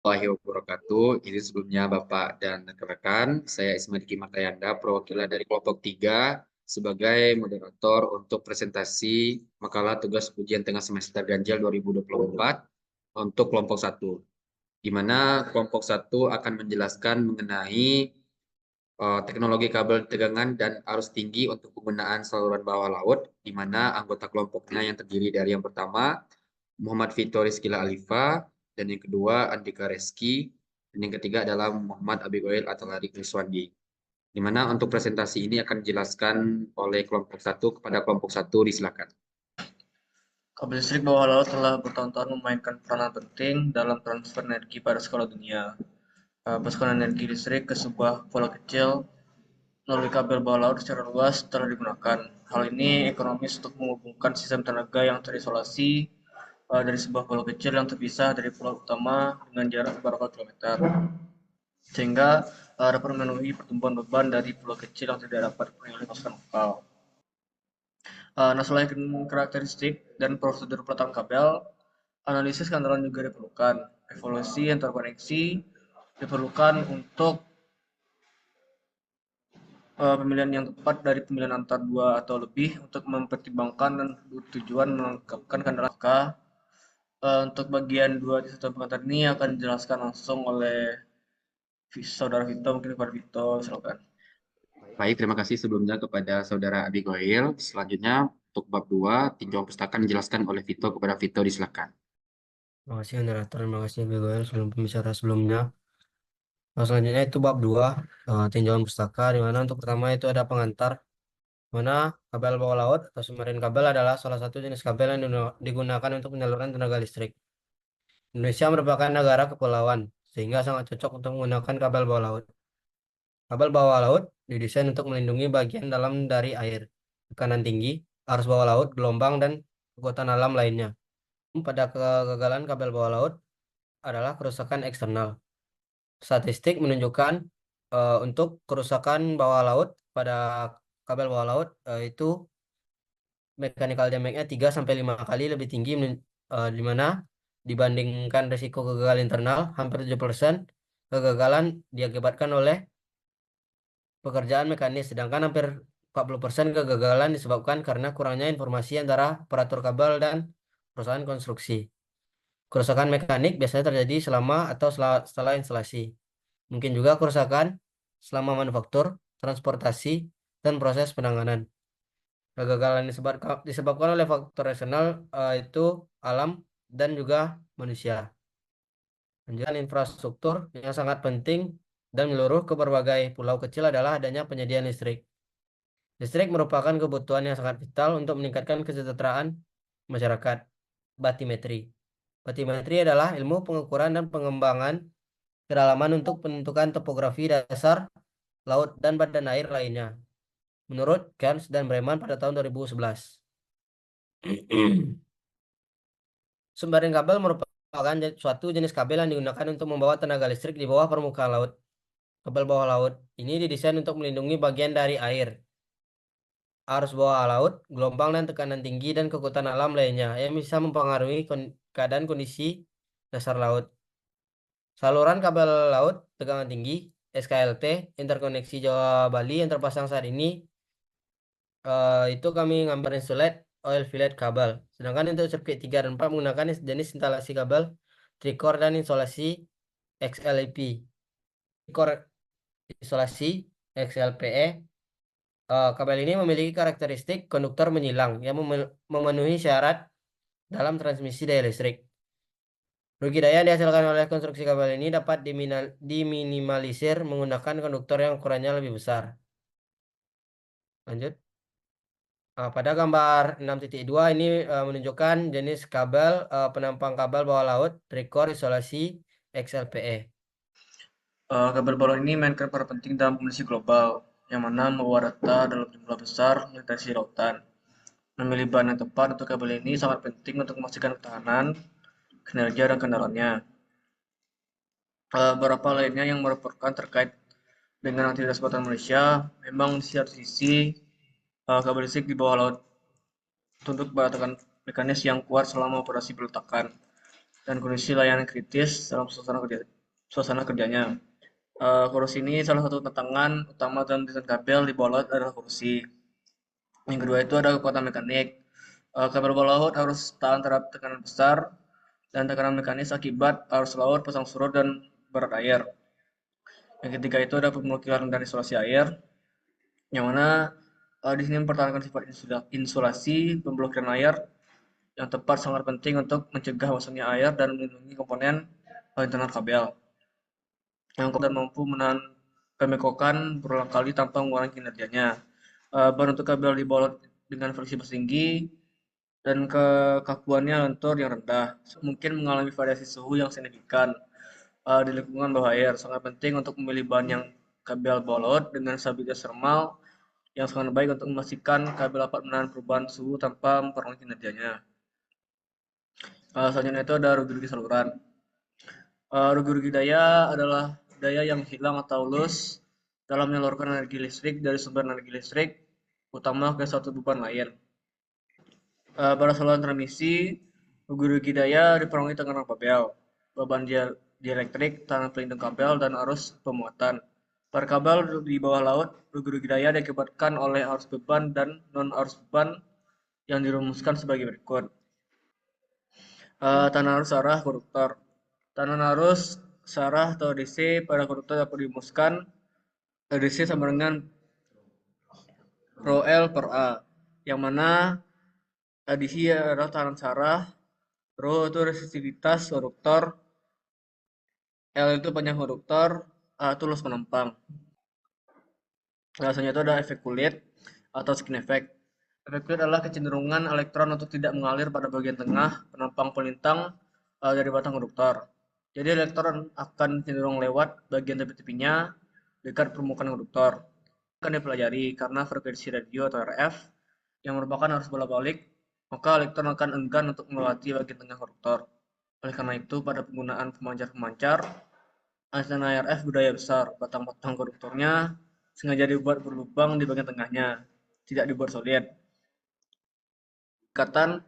Warahmatullahi wabarakatuh. Ini sebelumnya Bapak dan rekan-rekan, saya Ismadiki Makayanda, perwakilan dari kelompok 3 sebagai moderator untuk presentasi makalah tugas ujian tengah semester ganjil 2024 untuk kelompok 1, di mana kelompok 1 akan menjelaskan mengenai teknologi kabel tegangan dan arus tinggi untuk penggunaan saluran bawah laut, di mana anggota kelompoknya yang terdiri dari yang pertama Muhammad Vito Rizkila Alifa, dan yang kedua Andika Reski, dan yang ketiga adalah Muhammad Abigail Atalari Riswandi. Di mana untuk presentasi ini akan dijelaskan oleh kelompok 1 kepada kelompok 1, disilakan. Kabel listrik bawah laut telah bertahun-tahun memainkan peranan penting dalam transfer energi pada skala dunia. Pasokan energi listrik ke sebuah pulau kecil melalui kabel bawah laut secara luas telah digunakan. Hal ini ekonomis untuk menghubungkan sistem tenaga yang terisolasi dari sebuah pulau kecil yang terpisah dari pulau utama dengan jarak beberapa kilometer, sehingga dapat memenuhi pertumbuhan beban dari pulau kecil yang tidak dapat dipenuhi oleh pasukan lokal. Nah, selain karakteristik dan prosedur peletakan kabel, analisis kantoran juga diperlukan. Evaluasi interkoneksi diperlukan untuk pemilihan yang tepat dari pemilihan antar dua atau lebih untuk mempertimbangkan dan tujuan melengkapkan kandalan. Maka untuk bagian dua di satu pengantar ini akan dijelaskan langsung oleh saudara Vito, mungkin kepada Vito, silakan. Baik, terima kasih sebelumnya kepada Saudara Abigail. Selanjutnya untuk bab 2, tinjauan pustaka dijelaskan oleh Vito kepada Vito, disilakan. Terima kasih moderator, terima kasih Abigail sebelum pembicara sebelumnya. Nah, selanjutnya itu bab 2, tinjauan pustaka, di mana untuk pertama itu ada pengantar, mana kabel bawah laut atau submarine kabel adalah salah satu jenis kabel yang digunakan untuk penyaluran tenaga listrik. Indonesia merupakan negara kepulauan, sehingga sangat cocok untuk menggunakan kabel bawah laut. Kabel bawah laut didesain untuk melindungi bagian dalam dari air, tekanan tinggi, arus bawah laut, gelombang, dan kekuatan alam lainnya. Pada kegagalan kabel bawah laut adalah kerusakan eksternal. Statistik menunjukkan untuk kerusakan bawah laut pada kabel bawah laut itu mechanical damage-nya 3-5 kali lebih tinggi di mana dibandingkan risiko kegagalan internal hampir 7% kegagalan diakibatkan oleh pekerjaan mekanis, sedangkan hampir 40% kegagalan disebabkan karena kurangnya informasi antara operator kabel dan perusahaan konstruksi. Kerusakan mekanik biasanya terjadi selama atau setelah instalasi. Mungkin juga kerusakan selama manufaktur, transportasi, dan proses penanganan. Kegagalan disebabkan oleh faktor eksternal itu alam dan juga manusia. Lanjutan infrastruktur yang sangat penting dan menyeluruh ke berbagai pulau kecil adalah adanya penyediaan listrik. Listrik merupakan kebutuhan yang sangat vital untuk meningkatkan kesejahteraan masyarakat. Batimetri. Batimetri adalah ilmu pengukuran dan pengembangan kedalaman untuk menentukan topografi dasar, laut, dan badan air lainnya. Menurut Kearns dan Breman pada tahun 2011. Submarine kabel merupakan suatu jenis kabel yang digunakan untuk membawa tenaga listrik di bawah permukaan laut. Kabel bawah laut ini didesain untuk melindungi bagian dari air, arus bawah laut, gelombang dan tekanan tinggi dan kekuatan alam lainnya yang bisa mempengaruhi keadaan kondisi dasar laut. Saluran kabel laut tegangan tinggi SKLT interkoneksi Jawa Bali yang terpasang saat ini itu kami gambar insulate oil fillet kabel. Sedangkan untuk sirkuit 3 dan 4 menggunakan jenis instalasi kabel tricore dan isolasi XLP. Tricore isolasi XLPE. Kabel ini memiliki karakteristik konduktor menyilang yang memenuhi syarat dalam transmisi daya listrik. Rugi daya yang dihasilkan oleh konstruksi kabel ini dapat diminimalisir menggunakan konduktor yang ukurannya lebih besar. Lanjut. Pada gambar 6.2 ini menunjukkan jenis kabel penampang kabel bawah laut tricore isolasi XLPE. Kabel bawah ini mainkan peran penting dalam kondisi global, yang mana membawa data dalam jumlah besar melintasi lautan. Memilih bahan yang tepat untuk kabel ini sangat penting untuk memastikan ketahanan, kinerja, dan kendaraannya. Beberapa lainnya yang melaporkan terkait dengan aktivitas buatan Malaysia, memang di satu sisi kabel listrik di bawah laut tunduk pada tekanan mekanis yang kuat selama operasi peletakan. dan kondisi layanan kritis dalam suasana kerjanya. Korupsi ini salah satu tantangan utama dalam desain kabel di bawah laut adalah korupsi. Yang kedua itu ada kekuatan mekanik. Kabel bawah laut harus tahan terhadap tekanan besar dan tekanan mekanis akibat arus laut, pasang surut, dan berat air. Yang ketiga itu ada pemblokiran dan isolasi air, yang mana di sini mempertahankan sifat insulasi pemblokiran air yang tepat sangat penting untuk mencegah masuknya air dan melindungi komponen internal kabel. Yang kemudian mampu menahan pembekokan berulang kali tanpa mengurangi kinerjanya. Bentuk kabel dibolot dengan fleksibilitas tinggi dan kekakuannya lentur yang rendah. Mungkin mengalami variasi suhu yang signifikan di lingkungan bawah air. Sangat penting untuk memilih bahan yang kabel bolot dengan stabilitas thermal yang sangat baik untuk memastikan kabel dapat menahan perubahan suhu tanpa mempengaruhi kinerjanya. Selanjutnya itu ada rugi-rugi saluran. Rugi-rugi daya adalah daya yang hilang atau loss dalam menyalurkan energi listrik dari sumber energi listrik utama ke suatu beban lain. Pada saluran transmisi, rugi-rugi daya dipengaruhi tekanan kabel, beban dielektrik, tekanan pelindung kabel, dan arus pemuatan. Pada kabel di bawah laut, rugi-rugi daya diakibatkan oleh arus beban dan non-arus beban yang dirumuskan sebagai berikut. Tekanan arus arah konduktor. Tekanan arus searah atau DC pada konduktor dapat dirumuskan DC sama dengan Rho L per A, yang mana DC adalah tekanan searah, Rho itu resistivitas konduktor, L itu panjang konduktor, A itu luas penumpang. Selanjutnya itu ada efek kulit atau skin effect. Efek kulit adalah kecenderungan elektron untuk tidak mengalir pada bagian tengah penumpang pelintang dari batang konduktor. Jadi elektron akan cenderung lewat bagian tepi-tepinya dekat permukaan konduktor. Akan dipelajari karena frekuensi radio atau RF yang merupakan arus bola-balik, maka elektron akan enggan untuk melewati bagian tengah konduktor. Oleh karena itu, pada penggunaan pemancar-pemancar, antena RF berdaya besar, batang-batang konduktornya sengaja dibuat berlubang di bagian tengahnya, tidak dibuat solid. Ikatan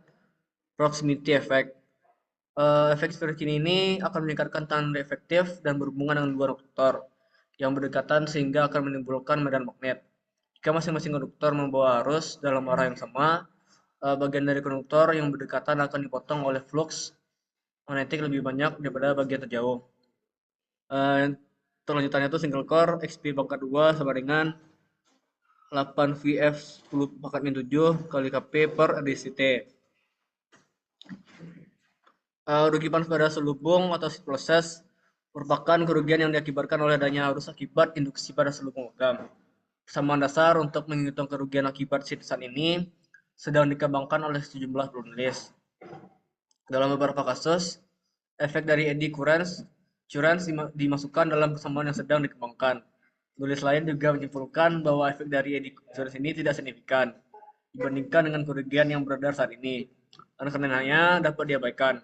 proximity effect. Efek stretching ini akan meningkatkan tanda efektif dan berhubungan dengan dua konduktor yang berdekatan sehingga akan menimbulkan medan magnet. Jika masing-masing konduktor membawa arus dalam arah yang sama, bagian dari konduktor yang berdekatan akan dipotong oleh flux magnetik lebih banyak daripada bagian terjauh. Terlanjutannya itu single core XP pangkat 2 sama dengan 8 VF 10 pangkat min 7 kali KP per DCT. Rugi panas pada selubung atau proses merupakan kerugian yang diakibatkan oleh adanya arus akibat induksi pada selubung logam. Persamaan dasar untuk menghitung kerugian akibat sitisan ini sedang dikembangkan oleh sejumlah penulis. Dalam beberapa kasus, efek dari eddy currents dimasukkan dalam persamaan yang sedang dikembangkan. Penulis lain juga menyimpulkan bahwa efek dari eddy currents ini tidak signifikan dibandingkan dengan kerugian yang beredar saat ini, dan karenanya dapat diabaikan.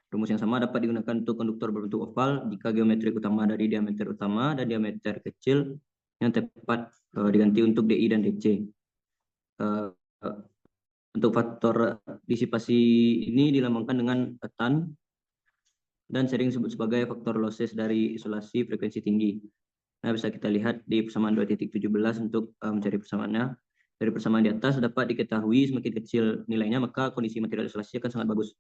Rumus yang sama dapat digunakan untuk konduktor berbentuk oval jika geometrik utama dari diameter utama dan diameter kecil yang tepat diganti untuk DI dan DC. Untuk faktor disipasi ini dilambangkan dengan tan dan sering disebut sebagai faktor losses dari isolasi frekuensi tinggi. Nah, bisa kita lihat di persamaan 2.17 untuk mencari persamaannya. Dari persamaan di atas dapat diketahui semakin kecil nilainya maka kondisi material isolasi akan sangat bagus.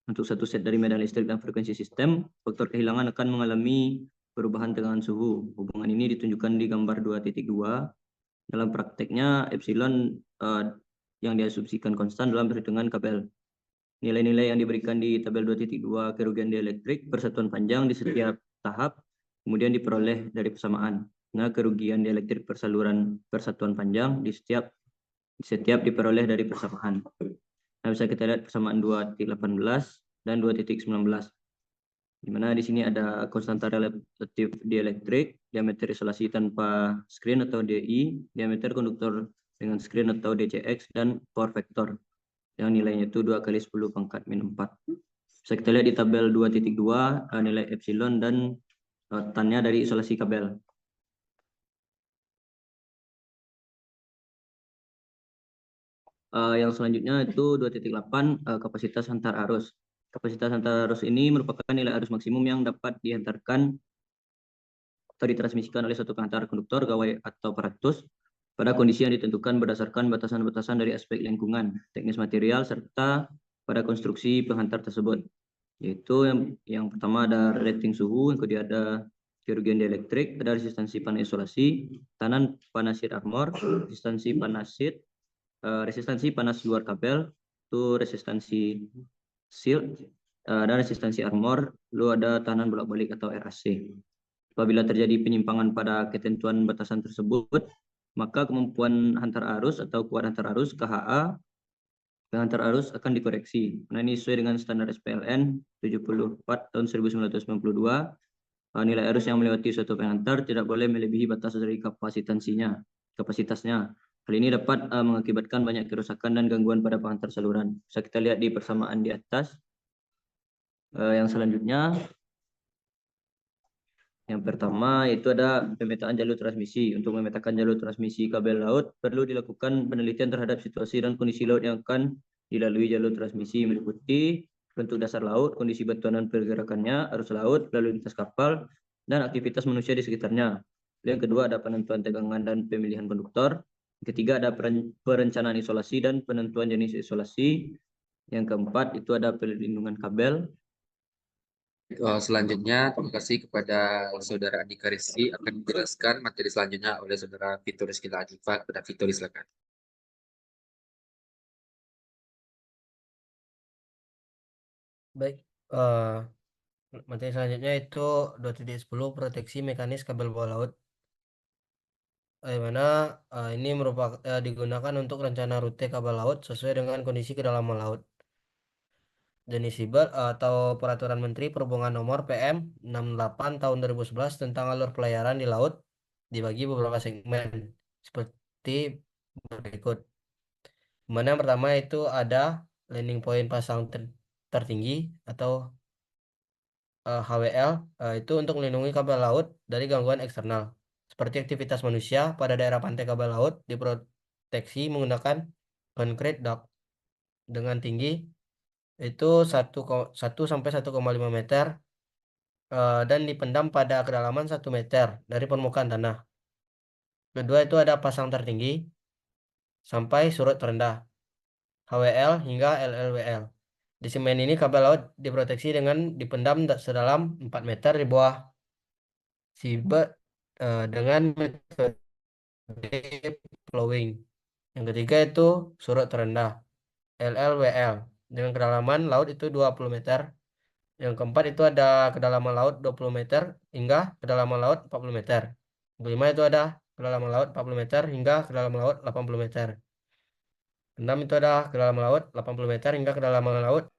Untuk satu set dari medan listrik dan frekuensi sistem, faktor kehilangan akan mengalami perubahan tekanan suhu. Hubungan ini ditunjukkan di gambar 2.2. Dalam prakteknya, epsilon yang diasumsikan konstan dalam perhitungan kabel. Nilai-nilai yang diberikan di tabel 2.2 kerugian dieelektrik persatuan panjang di setiap tahap, kemudian diperoleh dari persamaan. Nah, kerugian dieelektrik persatuan panjang di setiap diperoleh dari persamaan. Nah, bisa kita lihat persamaan 2.18 dan 2.19. Di mana di sini ada konstanta relatif dielektrik, diameter isolasi tanpa screen atau DI, diameter konduktor dengan screen atau DCX, dan power factor yang nilainya itu 2 kali 10 pangkat min 4. Bisa kita lihat di tabel 2.2 nilai epsilon dan tannya dari isolasi kabel. Yang selanjutnya itu 2.8 kapasitas antar arus. Kapasitas antar arus ini merupakan nilai arus maksimum yang dapat diantarkan atau ditransmisikan oleh suatu pengantar konduktor, gawai, atau aparatus pada kondisi yang ditentukan berdasarkan batasan-batasan dari aspek lingkungan, teknis material, serta pada konstruksi penghantar tersebut. Yaitu yang pertama ada rating suhu, yang kedua ada kerugian dielektrik, ada resistansi panas isolasi, tahanan panas sheet armor, resistansi panas luar kabel, itu resistansi shield, dan resistansi armor, lalu ada tahanan bolak-balik atau RAC. Apabila terjadi penyimpangan pada ketentuan batasan tersebut, maka kemampuan hantar arus atau kuat hantar arus KHA pengantar arus akan dikoreksi. Nah, ini sesuai dengan standar SPLN 74 tahun 1992. Nilai arus yang melewati suatu pengantar tidak boleh melebihi batas dari kapasitasnya. Hal ini dapat mengakibatkan banyak kerusakan dan gangguan pada pengantar saluran. Bisa kita lihat di persamaan di atas. Yang selanjutnya, yang pertama itu ada pemetaan jalur transmisi. Untuk memetakan jalur transmisi kabel laut perlu dilakukan penelitian terhadap situasi dan kondisi laut yang akan dilalui jalur transmisi, meliputi bentuk dasar laut, kondisi batuan dan pergerakannya, arus laut, lalu lintas kapal, dan aktivitas manusia di sekitarnya. Yang kedua ada penentuan tegangan dan pemilihan konduktor. Yang ketiga ada perencanaan isolasi dan penentuan jenis isolasi. Yang keempat itu ada pelindungan kabel. Selanjutnya, terima kasih kepada Saudara Andika Rizky akan menjelaskan materi selanjutnya oleh Saudara Vito Rizky Latifa. Kepada Vito, silakan. Baik, materi selanjutnya itu 2.10 proteksi mekanis kabel bawah laut. Di mana ini merupakan digunakan untuk rencana rute kabel laut sesuai dengan kondisi kedalaman laut. Jenis Siber atau Peraturan Menteri Perhubungan Nomor PM 68 tahun 2011 tentang alur pelayaran di laut dibagi beberapa segmen seperti berikut. Mana yang pertama itu ada landing point pasang tertinggi atau HWL, itu untuk melindungi kabel laut dari gangguan eksternal seperti aktivitas manusia pada daerah pantai. Kabel laut diproteksi menggunakan concrete duct dengan tinggi itu 1 sampai 1,5 meter dan dipendam pada kedalaman 1 meter dari permukaan tanah. Kedua itu ada pasang tertinggi sampai surut terendah HWL hingga LLWL. Di semen ini kabel laut diproteksi dengan dipendam sedalam 4 meter di bawah seabed dengan metode flowing. Yang ketiga itu surut terendah LLWL dengan kedalaman laut itu 20 meter. Yang keempat itu ada kedalaman laut 20 meter hingga kedalaman laut 40 meter. Yang kelima itu ada kedalaman laut 40 meter hingga kedalaman laut 80 meter. Enam itu ada kedalaman laut 80 meter hingga kedalaman laut.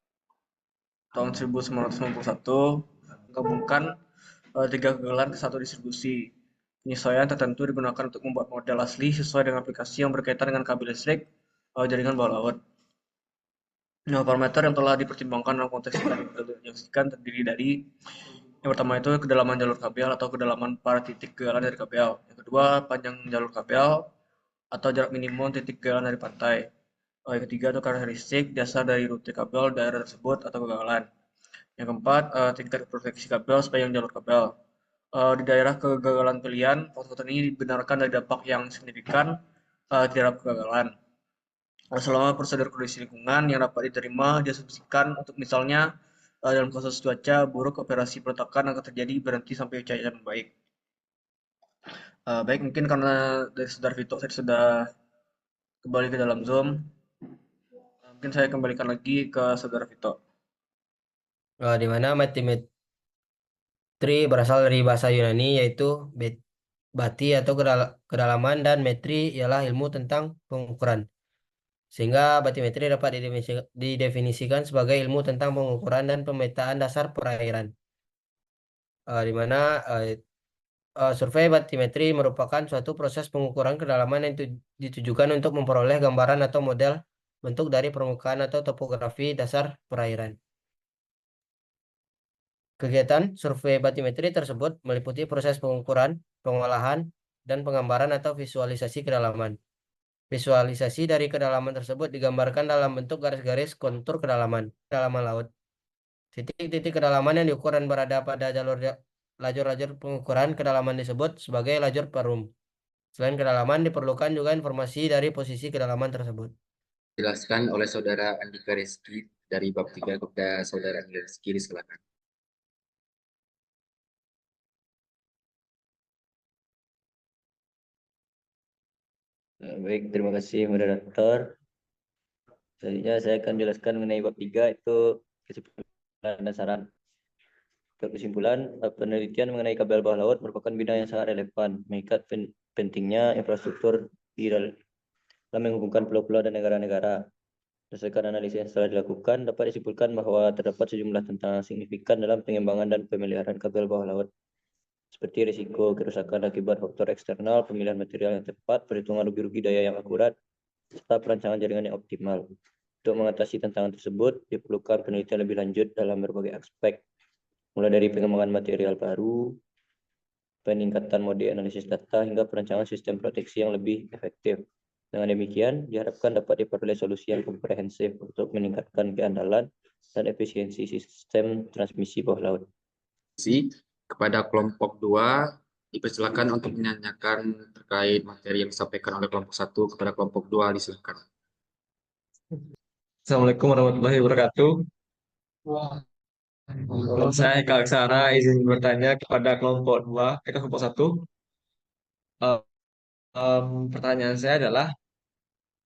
Tahun 1991 menggabungkan 3 kegagalan ke 1 distribusi. Penyesuaian tertentu digunakan untuk membuat model asli sesuai dengan aplikasi yang berkaitan dengan kabel listrik jaringan bawah laut. Nah, parameter yang telah dipertimbangkan dalam konteks yang diproyeksikan terdiri dari yang pertama itu kedalaman jalur kabel atau kedalaman para titik kegalan dari kabel. Yang kedua, panjang jalur kabel atau jarak minimum titik kegalan dari pantai. Yang ketiga itu karakteristik dasar dari rute kabel daerah tersebut atau kegagalan. Yang keempat, tingkat proteksi kabel sepanjang jalur kabel. Di daerah kegagalan pilihan, faktor ini dibenarkan dari dampak yang signifikan terhadap kegagalan. Selama prosedur kondisi lingkungan yang dapat diterima diasumsikan untuk misalnya dalam kasus cuaca buruk operasi peletakan akan terjadi berhenti sampai cuaca membaik. Baik, mungkin karena dari Saudara Vito saya sudah kembali ke dalam Zoom, mungkin saya kembalikan lagi ke Saudara Vito. Di mana metimetri berasal dari bahasa Yunani yaitu bati atau kedalaman, dan metri ialah ilmu tentang pengukuran. Sehingga batimetri dapat didefinisikan sebagai ilmu tentang pengukuran dan pemetaan dasar perairan. Di mana survei batimetri merupakan suatu proses pengukuran kedalaman yang ditujukan untuk memperoleh gambaran atau model bentuk dari permukaan atau topografi dasar perairan. Kegiatan survei batimetri tersebut meliputi proses pengukuran, pengolahan, dan penggambaran atau visualisasi kedalaman. Visualisasi dari kedalaman tersebut digambarkan dalam bentuk garis-garis kontur kedalaman laut. Titik-titik kedalaman yang diukur dan berada pada lajur-lajur pengukuran kedalaman disebut sebagai lajur perum. Selain kedalaman, diperlukan juga informasi dari posisi kedalaman tersebut. Jelaskan oleh Saudara Andika Rizky dari bab 3 kepada Saudara Andika Rizky, silakan. Baik, terima kasih moderator. Selanjutnya saya akan jelaskan mengenai bab 3 itu kesimpulan dan saran. Untuk kesimpulan, penelitian mengenai kabel bawah laut merupakan bidang yang sangat relevan, mengikat pentingnya infrastruktur di dalam menghubungkan pulau-pulau dan negara-negara. Berdasarkan analisis yang telah dilakukan, dapat disimpulkan bahwa terdapat sejumlah tantangan signifikan dalam pengembangan dan pemeliharaan kabel bawah laut, seperti risiko kerusakan akibat faktor eksternal, pemilihan material yang tepat, perhitungan rugi-rugi daya yang akurat, serta perancangan jaringan yang optimal. Untuk mengatasi tantangan tersebut, diperlukan penelitian lebih lanjut dalam berbagai aspek, mulai dari pengembangan material baru, peningkatan mode analisis data, hingga perancangan sistem proteksi yang lebih efektif. Dengan demikian, diharapkan dapat diperoleh solusi yang komprehensif untuk meningkatkan keandalan dan efisiensi sistem transmisi bawah laut. Kepada kelompok 2, dipersilakan untuk menanyakan terkait materi yang disampaikan oleh kelompok 1 kepada kelompok 2, disilakan. Assalamualaikum warahmatullahi wabarakatuh. Saya Eka Aksara izin bertanya kepada kelompok 2, kelompok 1. Pertanyaan saya adalah,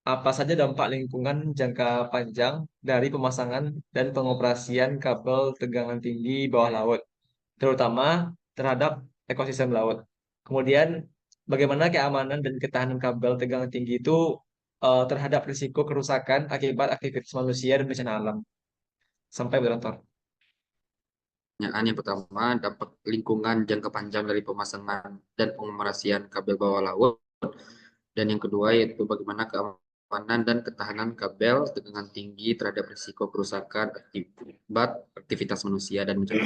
apa saja dampak lingkungan jangka panjang dari pemasangan dan pengoperasian kabel tegangan tinggi bawah laut, terutama terhadap ekosistem laut? Kemudian, bagaimana keamanan dan ketahanan kabel tegangan tinggi itu terhadap risiko kerusakan akibat aktivitas manusia dan bencana alam? Sampai moderator. Pertanyaan yang pertama, dampak lingkungan jangka panjang dari pemasangan dan pengoperasian kabel bawah laut. Dan yang kedua yaitu bagaimana keamanan dan ketahanan kabel tegangan tinggi terhadap risiko kerusakan akibat aktivitas manusia dan bencana.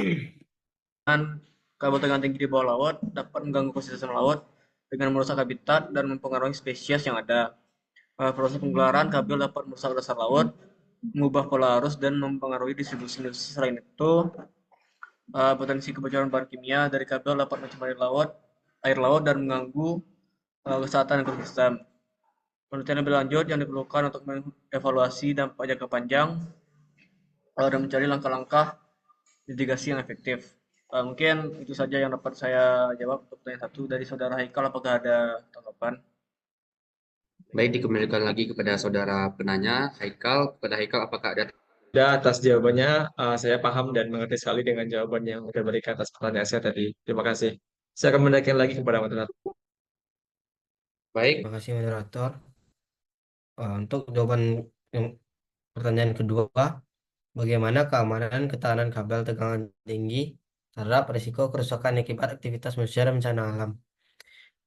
Kabel tegangan tinggi di bawah laut dapat mengganggu ekosistem laut dengan merusak habitat dan mempengaruhi spesies yang ada. Proses penggelaran kabel dapat merusak dasar laut, mengubah pola arus, dan mempengaruhi distribusi nutrisi. Selain itu, potensi kebocoran bahan kimia dari kabel dapat mencemari air laut dan mengganggu kesehatan ekosistem. Penelitian lebih lanjut yang diperlukan untuk mengevaluasi dampak jangka panjang dan mencari langkah-langkah mitigasi yang efektif. Mungkin itu saja yang dapat saya jawab untuk pertanyaan 1 dari Saudara Haikal. Apakah ada tanggapan? Baik, dikembalikan lagi kepada saudara penanya, Haikal. Kepada Haikal, apakah ada? Atas jawabannya, saya paham dan mengerti sekali dengan jawaban yang sudah berikan atas pertanyaan saya tadi. Terima kasih. Saya akan menaikkan lagi kepada moderator. Baik. Terima kasih moderator. Untuk jawaban yang pertanyaan kedua, bagaimana keamanan ketahanan kabel tegangan tinggi terhadap risiko kerusakan akibat aktivitas manusia dan bencana alam?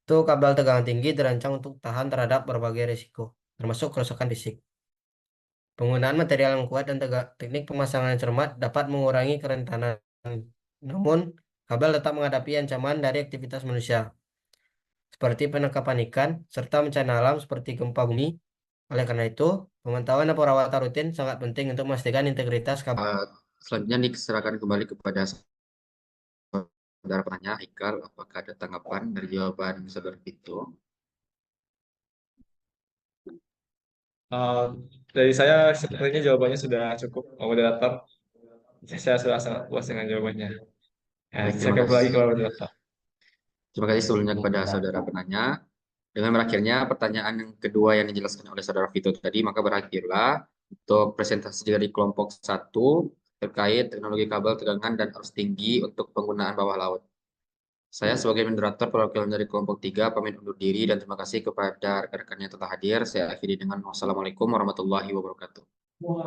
Itu kabel tegangan tinggi dirancang untuk tahan terhadap berbagai risiko, termasuk kerusakan fisik. Penggunaan material yang kuat dan teknik pemasangan yang cermat dapat mengurangi kerentanan. Namun, kabel tetap menghadapi ancaman dari aktivitas manusia, seperti penangkapan ikan, serta bencana alam seperti gempa bumi. Oleh karena itu, pemantauan dan perawatan rutin sangat penting untuk memastikan integritas kabel. Selanjutnya diserahkan kembali kepada saudara penanya, Haikal. Apakah ada tanggapan dari jawaban saudara itu? Dari saya, sepertinya jawabannya sudah cukup, moderator. Saya sudah sangat puas dengan jawabannya. Baik, Saya kembali lagi kepada moderator. Terima kasih sebelumnya kepada saudara penanya. Dengan berakhirnya pertanyaan yang kedua yang dijelaskan oleh saudara Vito tadi, maka berakhirlah untuk presentasi dari kelompok 1 terkait teknologi kabel tegangan dan arus tinggi untuk penggunaan bawah laut. Saya sebagai moderator perwakilan dari kelompok 3 pamit undur diri dan terima kasih kepada rekan-rekan yang telah hadir. Saya akhiri dengan wassalamualaikum warahmatullahi wabarakatuh.